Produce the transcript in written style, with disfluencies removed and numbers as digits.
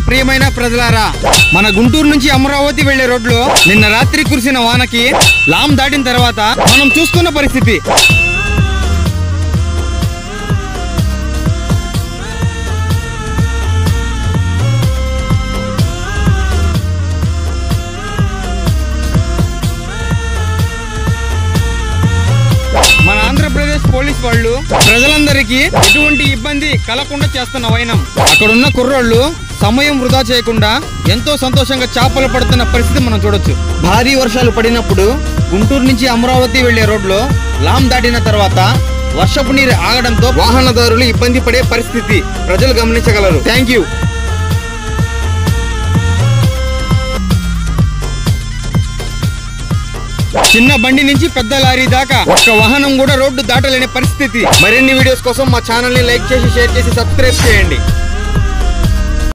ప్రియమైన ప్రజలారా, మన గుంటూరు నుంచి అమరావతి వెళ్లే రోడ్లో నిన్న రాత్రి కురిసిన వానకి లామ్ దాటిన తర్వాత మనం చూస్తున్న పరిస్థితి. మన ఆంధ్రప్రదేశ్ పోలీస్ వాళ్ళు ప్రజలందరికీ ఎటువంటి ఇబ్బంది కలగకుండా చేస్తున్న వైనం. అక్కడున్న కుర్రోళ్ళు సమయం వృధా చేయకుండా ఎంతో సంతోషంగా చేపలు పడుతున్న పరిస్థితి మనం చూడొచ్చు. భారీ వర్షాలు పడినప్పుడు గుంటూరు నుంచి అమరావతి వెళ్లే రోడ్లో లామ్ దాటిన తర్వాత వర్షపు నీరు ఆగడంతో వాహనదారులు ఇబ్బంది పడే పరిస్థితి ప్రజలు గమనించగలరు. Thank you. చిన్న బండి నుంచి పెద్ద లారీ దాకా ఒక్క వాహనం కూడా రోడ్డు దాటలేని పరిస్థితి. మరిన్ని వీడియోస్ కోసం మా ఛానల్ ని లైక్ చేసి, షేర్ చేసి, సబ్స్క్రైబ్ చేయండి.